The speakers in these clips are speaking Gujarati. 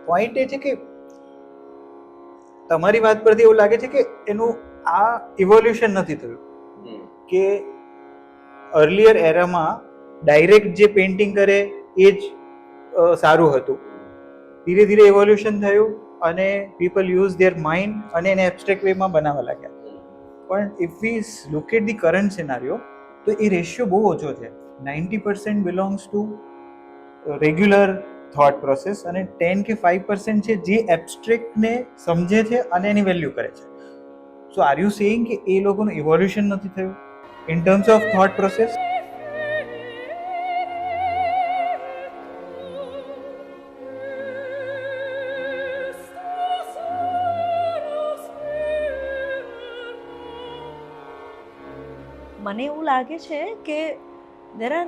પોઈન્ટ એ છે કે તમારી વાત પરથી એવું લાગે છે કે એનું આ ઇવોલ્યુશન નથી થયું કે અર્લિયર એરામાં ડાયરેક્ટ જે પેઇન્ટિંગ કરે એ જ સારું હતું. ધીરે ધીરે ઇવોલ્યુશન થયું અને પીપલ યુઝ ધેર માઇન્ડ અને એને એબ્સ્ટ્રેક્ટ વેમાં બનાવવા લાગ્યા. પણ if we look at the current scenario તો એ રેશિયો બહુ ઓછો છે. 90% belongs to regular thought process અને 10 કે 5% છે જે એબ્સ્ટ્રેક્ટને સમજે છે અને એની વેલ્યુ કરે છે. સો આર યુ સેઇંગ કે એ લોકોનું ઇવોલ્યુશન નથી થયું in terms of thought process? મને એવું લાગે છે કે there are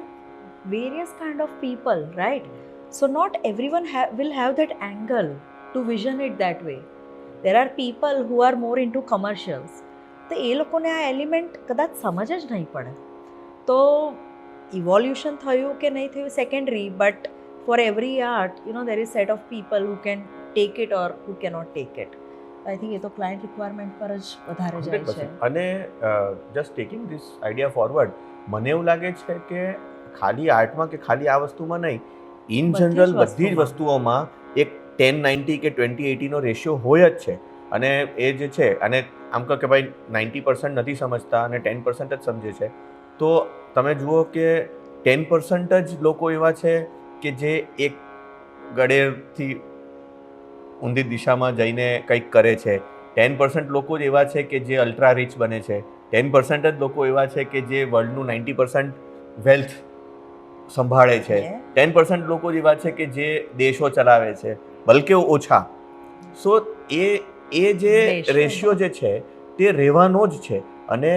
various kind of people, right? So not everyone will have that angle to vision it that way. There are people who are more into commercials. તો એ લોકોને આ એલિમેન્ટ કદાચ સમજ જ નહીં પડે. તો ઇવોલ્યુશન થયું કે નહીં થયું secondary, but for every art there is set of people who can take it or who cannot take it. I think એ તો ક્લાયન્ટ રિક્વાયરમેન્ટ પર જ વધારે જાય છે. અને just taking this idea forward, મને એવું લાગે છે કે ખાલી આર્ટમાં કે ખાલી આ વસ્તુમાં નહીં, ઇન જનરલ બધી જ વસ્તુઓમાં એક 10-90 કે 20-80 નો રેશિયો હોય જ છે. અને એ જે છે, અને આમ કહો કે ભાઈ 90% નથી સમજતા અને 10% જ સમજે છે, તો તમે જુઓ કે 10% જ લોકો એવા છે કે જે એક ગળેથી ઊંધી દિશામાં જઈને કંઈક કરે છે. 10% લોકો જ એવા છે કે જે અલ્ટ્રા રિચ બને છે. 10% જ લોકો એવા છે કે જે વર્લ્ડનું 90% વેલ્થ સંભાળે છે. 10% લોકો જ એવા છે કે જે દેશો ચલાવે છે, બલકે ઓછા. સો એ જે રેશિયો જે છે તે રહેવાનો જ છે. અને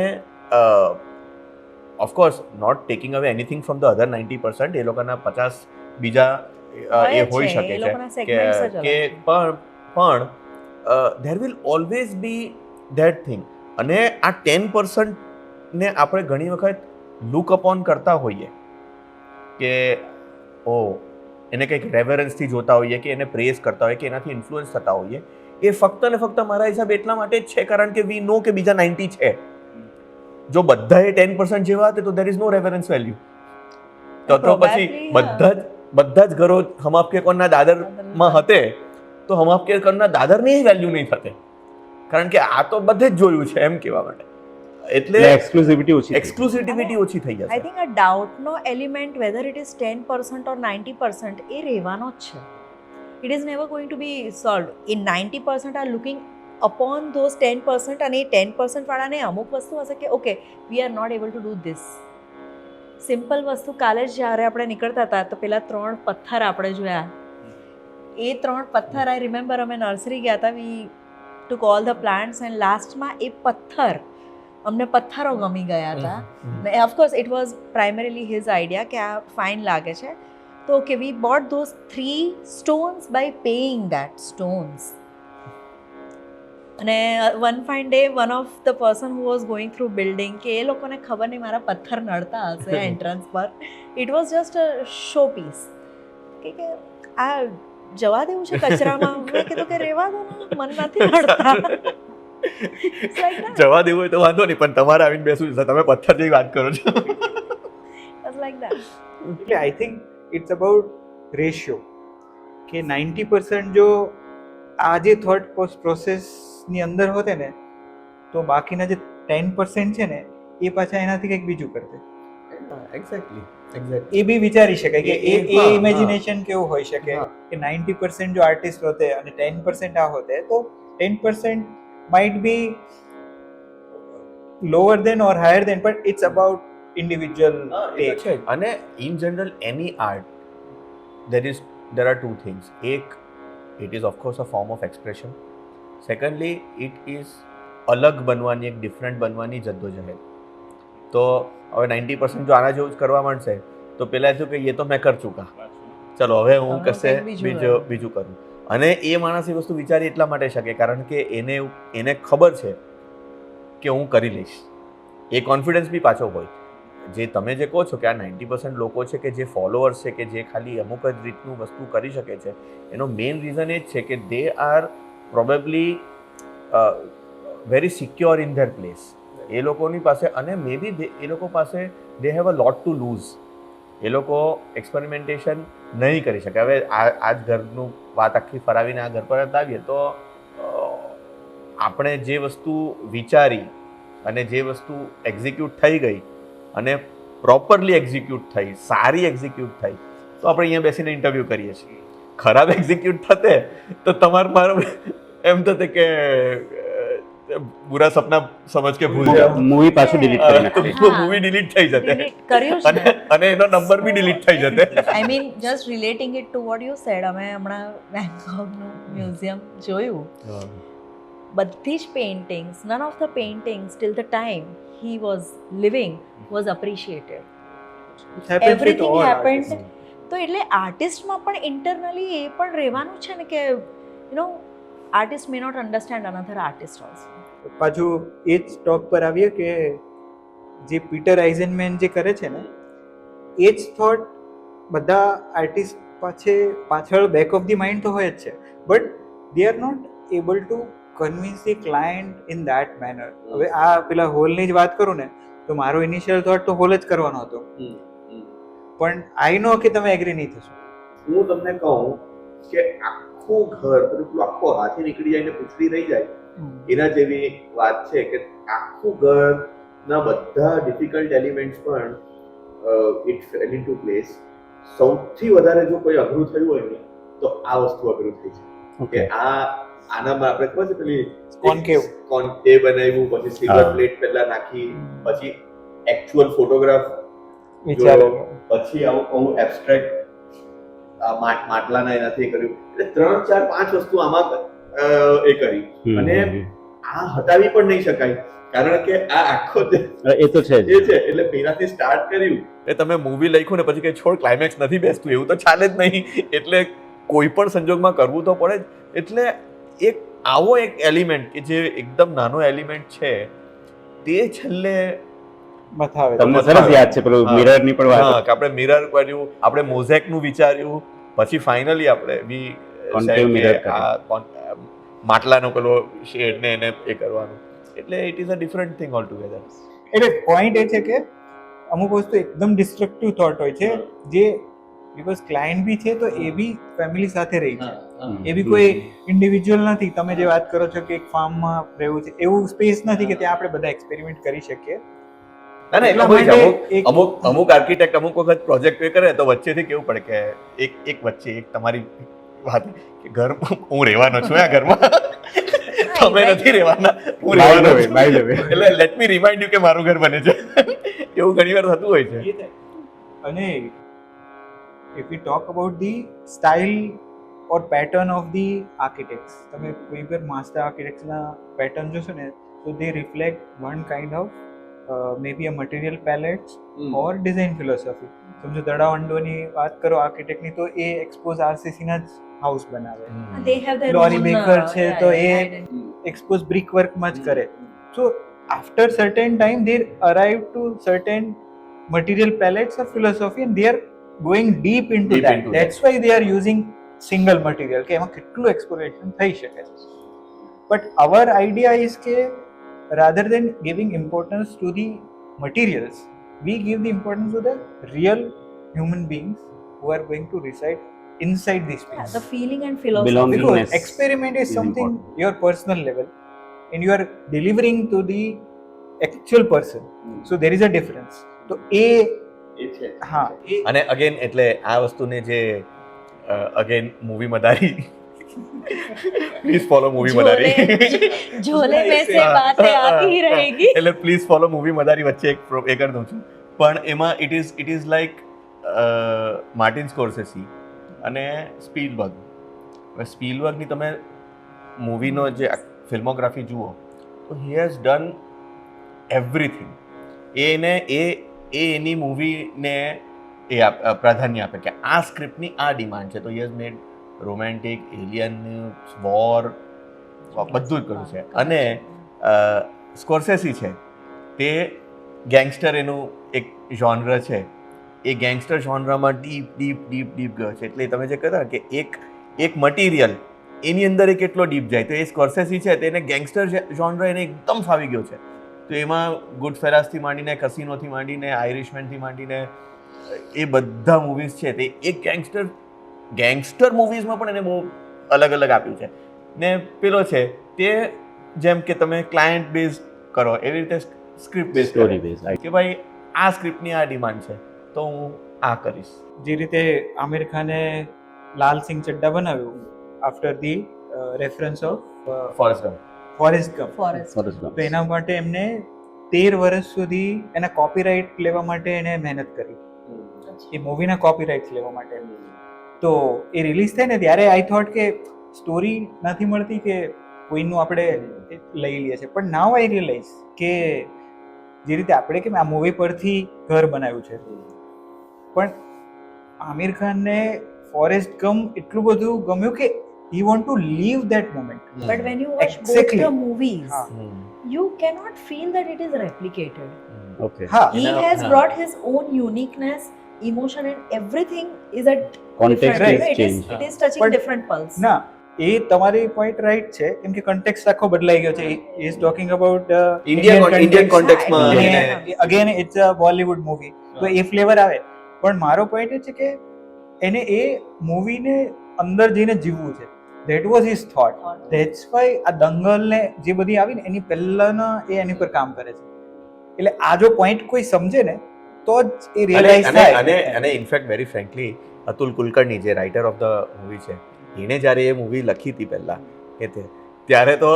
ઓફકોર્સ નોટ ટેકિંગ અવે એનીથિંગ ફ્રોમ ધ અધર 90%, એ લોકોના 50 બીજા એ હોઈ શકે છે કે પણ there will always be that thing. અને આ 10% ને આપણે ઘણી વખત લુક અપોન કરતા હોઈએ કે એને કંઈક રેવરન્સથી જોતા હોઈએ કે એને પ્રેઝ કરતા હોઈએ કે એનાથી ઇન્ફ્લુઅન્સ થતા હોઈએ. એ ફક્ત ને ફક્ત મારા હિસાબે એટલા માટે જ છે કારણ કે વી નો કે બીજા 90 છે. જો બધા એ 10% જેવા હતા તો દેર ઇઝ નો રેવરન્સ વેલ્યુ. તો પછી બધા જ ઘરો હમ આપકે કોણના દાદરમાં હતે તો હમ આપકે કોણના દાદરની વેલ્યુ નહીં થતે, કારણ કે આ તો બધે જ જોયું છે એમ કહેવા માટે. એટલે એક્સક્લુસિવિટી ઓછી થઈ જશે. આઈ થિંક આ ડાઉટનો element whether it is 10% or 90% એ રહેવાનો જ છે. It is never going to be solve. In 90% are looking upon those 10% અને એ 10% વાળાને અમુક વસ્તુ હશે કે okay we are not able to do this. Simple વસ્તુ, કાલે જ જ્યારે આપણે નીકળતા હતા તો પેલા 3 પથ્થર આપણે જોયા. એ 3 પથ્થર આઈ રિમેમ્બર અમે નર્સરી ગયા હતા, we took all the plants and લાસ્ટમાં એ પથ્થર અમને પથ્થરો ગમી ગયા હતા. Of course it was primarily his idea કે આ ફાઇન લાગે છે, તો okay we bought those 3 stones by paying that stones. અને one fine day one of the person who was going through building, કે એ લોકોને ખબર નહીં મારા પથ્થર નડતા હશે એન્ટ્રન્સ પર. It was just a show piece કે આ જવા દેવું છે કચરામાં. મેં કીધું કે રહેવા દો ને, મન નથી નડતા. જવા દેવું હોય તો વાંધો નહીં, પણ તમારે આવીને બેસવું છે, તમે પથ્થર જેવી વાત કરો છો. એટલે I think it's about ratio કે 90% જો આ જે થોટ પ્રોસેસની અંદર હોતે ને તો બાકીના જે 10% છે ને એ પાછા એનાથી કંઈક બીજું કરતે. એક્ઝેક્ટલી એ બી વિચારી શકાય કે એ ઇમેજિનેશન કેવું હોઈ શકે કે 90% જો આર્ટિસ્ટ હોતે અને 10% આ હોતે તો 10% might be lower than or higher than, but it's about individual take. અને in general any art there are two things. It is of course a form of expression. Secondly, it is અલગ બનવાની, એક ડિફરન્ટ બનવાની જદ્દોજહેદ. તો હવે 90% જો આના જેવું જ કરવા માંડશે તો પેલા શું કે એ તો મેં કર ચૂકા, ચલો હવે હું કશે બીજું કરું. અને એ માણસ એ વસ્તુ વિચારી એટલા માટે શકે કારણ કે એને ખબર છે કે હું કરી લઈશ. એ કોન્ફિડન્સ બી પાછો હોય. જે તમે જે કહો છો કે આ 90% લોકો છે કે જે ફોલોઅર્સ છે કે જે ખાલી અમુક જ રીતનું વસ્તુ કરી શકે છે, એનો મેઇન રીઝન એ જ છે કે they are probably very secure in their place. એ લોકોની પાસે, અને મે બી એ લોકો પાસે they have a lot to lose. એ લોકો એક્સપેરિમેન્ટેશન નહીં કરી શકે. હવે આ જ ઘરનું વાત આખી ફરાવીને આ ઘર પર જ આવીએ તો આપણે જે વસ્તુ વિચારી અને જે વસ્તુ એક્ઝિક્યુટ થઈ ગઈ અને પ્રોપરલી એક્ઝિક્યુટ થઈ, સારી એક્ઝિક્યુટ થઈ, તો આપણે અહીંયા બેસીને ઇન્ટરવ્યૂ કરીએ છીએ. ખરાબ એક્ઝિક્યુટ થતે તો મારું એમ થતે કે બુરા સપના સમજ કે ભૂલ જાઓ, મૂવી પાછું ડિલીટ કરી નાખે. તો મૂવી ડિલીટ થઈ જતે Delete કર્યું જ ને. અને એનો નંબર બી ડિલીટ થઈ જતે. I mean just relating it to what you said, અમે હમણાં બેંકોકનું મ્યુઝિયમ જોયું. બધી જ paintings, none of the paintings till the time he was living was appreciated. Everything happened. તો એટલે આર્ટિસ્ટમાં પણ ઇન્ટરનલી એ પણ રહેવાનું છે ને કે you know artist may not understand another artist also. પાછું એ જ ટોક પર આવીએ કે જે પીટર આઇઝનમેન જે કરે છે ને, એ જ થોટ બધા આર્ટિસ્ટ પાછળ બેક ઓફ ધી માઇન્ડ તો હોય જ છે, but they are not able to convince the client in that manner. હવે આ પેલા હોલની જ વાત કરું ને, તો મારો ઇનિશિયલ થોટ તો હોલ જ કરવાનો હતો, પણ આઈ નો કે તમે એગ્રી નહીં થશો. હું તમને કહું કે આખું ઘર, પેલું આખો હાથી નીકળી જાય ને પૂછડી રહી જાય, એના જેવી વાત છે કે આખું ઘરના બધા ડિફિકલ્ટ એલિમેન્ટ્સ પણ ઇટ ફેલ ઇન્ટુ પ્લેસ. સૌથી વધારે જો કોઈ અઘરું થયું હોય ને તો આ વસ્તુ અઘરું થઈ છે કે આનામાં આપણે ખબર છે પેલી કોન્કેવ બનાવ્યું, પછી સિલ્વર પ્લેટ પહેલા નાખી, પછી એકચ્યુઅલ ફોટોગ્રાફ વિચારો, પછી આવું એબ્સ્ટ્રેક્ટ માટલાના એનાથી કર્યું. એટલે 3, 4, 5 વસ્તુ આમાં એ કરી, અને આ હટાવી પણ નહીં શકાય કારણ કે આ આખો એ તો છે જે છે. એટલે પેલાથી સ્ટાર્ટ કર્યું, એ તમે મૂવી લખ્યું ને પછી કે છોડ ક્લાઇમેક્સ નથી બેસતું, એવું તો ચાલે જ નહીં. એટલે કોઈ પણ સંજોગમાં કરવું તો પડે જ. એટલે એક આવો એક એલિમેન્ટ કે જે એકદમ નાનો એલિમેન્ટ છે તે છેલ્લે બતાવે. તમને સરસ યાદ છે પેલું મિરર ની પણ વાત, કે આપણે મિરર કર્યું, આપણે મોઝેક નું વિચાર્યું, પછી ફાઇનલી આપણે Concave mirror માટલાનો પેલો શેડ ને એને એ કરવાનું. એટલે it is a different thing all together. એટલે પોઈન્ટ એ છે કે અમુક વસ્તુ એકદમ ડિસ્ટ્રક્ટિવ થોટ હોય છે, જે બીકોઝ ક્લાયન્ટ બી છે તો એ બી ફેમિલી સાથે રહી છે, એ બી કોઈ ઇન્ડિવિજ્યુઅલ નથી. તમે જે વાત કરો છો કે એક ફાર્મમાં રહેવું છે, એવું સ્પેસ નથી કે ત્યાં આપણે બધા એક્સપેરિમેન્ટ કરી શકીએ. અમુક આર્કિટેક્ટ અમુક વખત પ્રોજેક્ટ કરે તો વચ્ચેથી કેવું પડે કે એક વચ્ચે એક તમારી વાત કે ઘર હું રહેવાનો છું આ ઘરમાં, તમે નથી રહેવાના, હું રહેવાનો છું, એટલે લેટ મી રિમાઇન્ડ યુ કે મારું ઘર બને છે. એવું ઘણી વાર થતું હોય છે. અને if we talk about the style or pattern of the architects, તમે કોઈ પણ માસ્ટર આર્કિટેક્ટ્સના પેટર્ન જોશો ને તો they reflect one kind of maybe a material palettes or design philosophy. સમજો દડાવંડોની વાત કરો આર્કિટેક્ટની તો એ એક્સપોઝ આરસીસીના જ હાઉસ બનાવે. They have their lorry own, baker છે yeah, તો yeah, એ identity. એક્સપોઝ બ્રિક વર્કમાં જ કરે. સો after certain time they arrive to certain material palettes of philosophy and they are going deep into that. That's why they are using single material કે એમાં કેટલું એક્સપ્લોરેશન થઈ શકે છે. But our idea is કે rather than giving importance to the materials, we give the importance to the real human beings who are going to reside inside this Yeah, space. the feeling and philosophy. Belongingness Because experiment is is something important. your personal level and you are delivering to the actual person. So there is a difference. તો એ છે. હા અને અગેન એટલે આ વસ્તુને જે again movie Madaari, please follow movie Madaari. झोले में से बातें आती रहेगी. એટલે પ્લીઝ ફોલો મૂવી મદારી વચ્ચે એક એ કરી દઉં છું. પણ એમાં ઇટ ઇઝ લાઈક માર્ટિન સ્કોર્સેસી અને સ્પીલબર્ગ. હવે સ્પીલબર્ગની તમે મૂવીનો જે ફિલ્મોગ્રાફી જુઓ તો હી હેઝ ડન એવરીથિંગ. એની મૂવીને એ પ્રાધાન્ય આપે કે આ સ્ક્રિપ્ટની આ ડિમાન્ડ છે, તો he has made romantic, alien, war, બધું જ કર્યું છે. અને સ્કોર્સેસી છે તે ગેંગસ્ટર એનું એક જોનર છે એ ગેંગસ્ટર જોનરામાં ડીપ ગયો છે. એટલે તમે જે કહેતા કે એક મટીરિયલ એની અંદર એ કેટલો ડીપ જાય, તો એ સ્કોર્સેસી છે તેને ગેંગસ્ટર જોનર એને એકદમ ફાવી ગયો છે. તો એમાં ગુડ ફેરાસથી માંડીને, કસિનોથી માંડીને, આયરિશમેનથી માંડીને એ બધા મૂવીઝ છે તે એક ગેંગસ્ટર મૂવીઝમાં પણ એને બહુ અલગ અલગ આપ્યું છે. ને પેલો છે તે જેમ કે તમે ક્લાયન્ટ બેઝ કરો એવી રીતે સ્ક્રિપ્ટ બેઝ સ્ટોરી બેઝ. કે ભાઈ આ સ્ક્રિપ્ટની આ ડિમાન્ડ છે તો હું આ કરીશ. જે રીતે આમિર ખાને લાલ સિંહ ચડ્ડા બનાવ્યું after the reference of Forrest Forrest Gump, Forrest તો એના માટે એમને 13 વર્ષ સુધી એના કોપીરાઇટ લેવા માટે એને મહેનત કરી, એ મૂવીના કોપીરાઇટ્સ લેવા માટે. તો એ રિલીઝ થાય ને ત્યારે આઈ થોટ કે સ્ટોરી નથી મળતી કે કોઈનું આપણે લઈ લઈએ છીએ, પણ નાવ આઈ રિયલાઇઝ કે જે રીતે આપણે કે આ મૂવી પરથી ઘર બનાવ્યું છે, પણ આમિર ખાનને ફોરેસ્ટ ગમ્પ એટલું બધું ગમ્યું કે he want to live that moment. But when you watch Exactly. both the movies, हाँ. you cannot feel that it is replicated. Okay. હા, He has brought his own uniqueness, emotion, and everything is at Context different. is you know, changed. it is touching But- different pulse. ના એ તમારી પોઈન્ટ રાઈટ છે, કેમ કે કન્ટેક્સ્ટ આખો બદલાઈ ગયો છે. he is talking about Indian કોન્ટેક્સ્ટમાં Indian- again it's a Bollywood movie, તો એ ફ્લેવર આવે. પણ મારો પોઈન્ટ એ છે કે એને એ મૂવીને અંદર જઈને જીવવું છે. That was his thought. That's why આ દંગલ ને જે બધી આવી ને એની પહેલાના એ એની પર કામ કરે છે. એટલે આ જો પોઈન્ટ કોઈ સમજે ને તો જ એ રિયલાઇઝ થાય. અને in fact very frankly Atul Kulkarni જે રાઇટર ઓફ ધ મૂવી છે એને જ્યારે એ મૂવી લખી હતી પહેલાં કે ત્યારે તો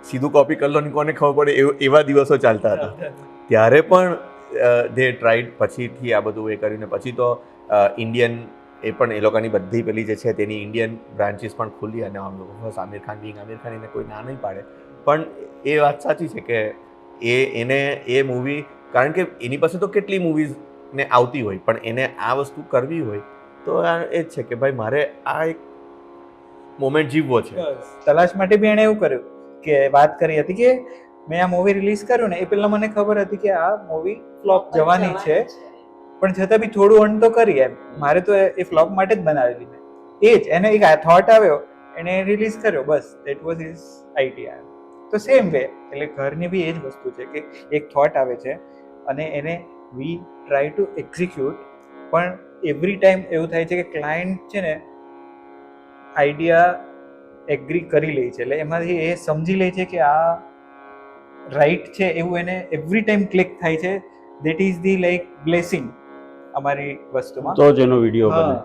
સીધું કોપી કરી લો ને કોને ખબર પડે એવા દિવસો ચાલતા હતા. ત્યારે પણ દે ટ્રાઈડ, પછીથી આ બધું એ કર્યું ને પછી તો ઇન્ડિયન એ પણ એ લોકોની બધી પેલી જે છે તેની ઇન્ડિયન બ્રાન્ચીસ પણ ખુલી અને આમિર ખાન એને કોઈ ના નહીં પાડે. પણ એ વાત સાચી છે કે એને એ મૂવી, કારણ કે એની પાસે તો કેટલી મૂવીઝને આવતી હોય પણ એને આ વસ્તુ કરવી હોય તો એ જ છે કે ભાઈ મારે આ એક મોમેન્ટ જીવવો છે. તલાશ માટે બી એણે એવું કર્યું કે વાત કરી હતી કે મેં આ મૂવી રિલીઝ કર્યું ને એ પહેલા મને ખબર હતી કે આ મૂવી ફ્લોપ જવાની છે, પણ છતાં બી થોડું અણ તો કરી એમ. મારે તો એ ફ્લોપ માટે જ બનાવેલી મેં. એ જ એને એક થોટ આવ્યો, એને રિલીઝ કર્યો, બસ દેટ વોઝ હિઝ આઈડિયા. તો સેમ વે એટલે ઘરની બી એ જ વસ્તુ છે કે એક થોટ આવે છે અને એને વી ટ્રાય ટુ એક્ઝિક્યુટ, પણ એવરી ટાઈમ એવું થાય છે કે ક્લાયન્ટ છે ને આઈડિયા એગ્રી કરી લે છે, એટલે એમાંથી એ સમજી લે છે કે આ રાઈટ છે એવું એને એવરી ટાઈમ ક્લિક થાય છે. That is the like blessing અમારી વસ્તુમાં. તો જ એનો વિડીયો બને.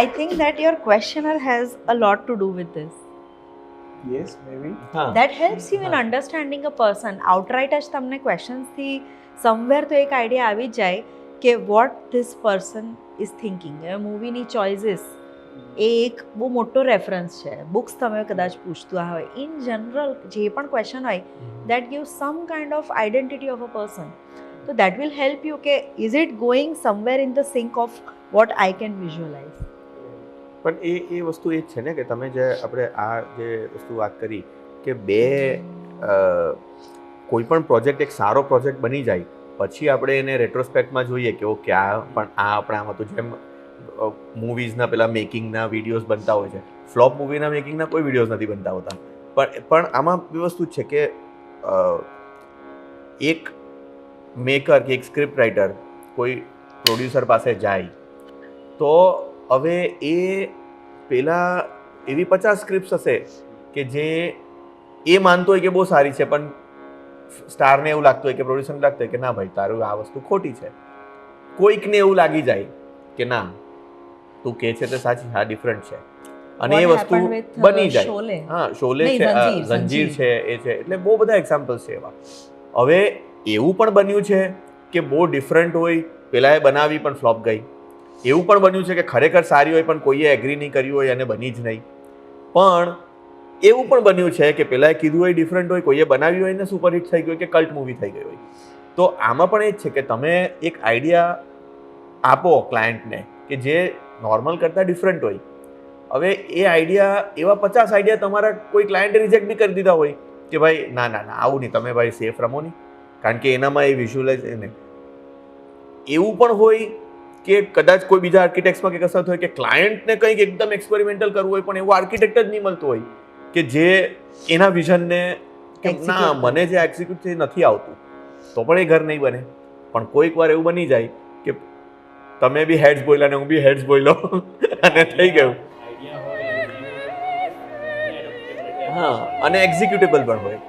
I think that your questioner has a lot to do with this. Yes maybe. That helps you in understanding a person. Outright જ તમને questions થી somewhere તો એક આઈડિયા આવી જ જાય કે what this person is thinking. મૂવીની ચોઇસીસ એ એક બહુ મોટો રેફરન્સ છે. બુક્સ તમે કદાચ પૂછતું હોય, ઇન જનરલ જે પણ ક્વેશ્ચન હોય that gives some kind of identity of a person. So that will help you કે is it going somewhere in the sync of what I can visualize. પણ એ વસ્તુ એ જ છે ને કે તમે જે આપણે આ જે વસ્તુ વાત કરી કે બે કોઈ પણ પ્રોજેક્ટ એક સારો પ્રોજેક્ટ બની જાય પછી આપણે એને રેટ્રોસ્પેક્ટમાં જોઈએ કે ઓકે આ પણ આ આપણે આમાં તો જેમ મૂવીઝના પેલા મેકિંગના વિડીયોઝ બનતા હોય છે, ફ્લોપ મૂવીના મેકિંગના કોઈ વિડીયોઝ નથી બનતા હોતા. પણ આમાં એ વસ્તુ જ છે કે એક મેકર કે એક સ્ક્રિપ્ટ રાઇટર કોઈ પ્રોડ્યુસર પાસે જાય તો હવે એ પેલા એવી 50 સ્ક્રિપ્ટ્સ હશે કે જે એ માનતો હોય કે બહુ સારી છે, પણ સ્ટારને એવું લાગતું હોય કે પ્રોડ્યુસરને લાગતું હોય કે ના ભાઈ તારું આ વસ્તુ ખોટી છે. કોઈકને એવું લાગી જાય કે ના તું કહે છે તે સાચી, હા ડિફરન્ટ છે, અને એ વસ્તુ બની જાય. હા, શોલે છે, ઝંજીર છે, એ છે, એટલે બહુ બધા એક્ઝામ્પલ્સ છે એવા. હવે એવું પણ બન્યું છે કે બહુ ડિફરન્ટ હોય, પેલાએ બનાવી પણ ફ્લોપ ગઈ. એવું પણ બન્યું છે કે ખરેખર સારી હોય પણ કોઈએ એગ્રી નહીં કર્યું હોય અને બની જ નહીં. પણ એવું પણ બન્યું છે કે પેલાએ કીધું હોય ડિફરન્ટ હોય, કોઈએ બનાવ્યું હોય ને સુપરહિટ થઈ ગયું કે કલ્ટ મૂવી થઈ ગઈ હોય. તો આમાં પણ એ જ છે કે તમે એક આઈડિયા આપો ક્લાયન્ટને કે જે નોર્મલ કરતાં ડિફરન્ટ હોય. હવે એ આઈડિયા એવા 50 આઈડિયા તમારા કોઈ ક્લાયન્ટે રિજેક્ટ બી કરી દીધા હોય કે ભાઈ ના ના ના આવું નહીં, તમે ભાઈ સેફ રમો નહીં, કારણ કે એનામાં એ વિઝ્યુઅલાઇઝ એને એવું પણ હોય કે કદાચ કોઈ બીજા આર્કિટેક્ટ્સમાં કે કસરત હોય કે ક્લાયન્ટને કંઈક એકદમ એક્સપેરિમેન્ટલ કરવું હોય પણ એવું આર્કિટેક્ટ જ નહીં મળતું હોય કે જે એના વિઝનને કે ના મને જે એક્ઝિક્યુટ છે નથી આવતું તો પણ એ ઘર નહીં બને. પણ કોઈક વાર એવું બની જાય કે તમે બી હેડ્સ બોલ્યા ને હું બી હેડ્સ બોલ્યો અને થઈ ગયું. હા, અને એક્ઝિક્યુટેબલ પણ હોય.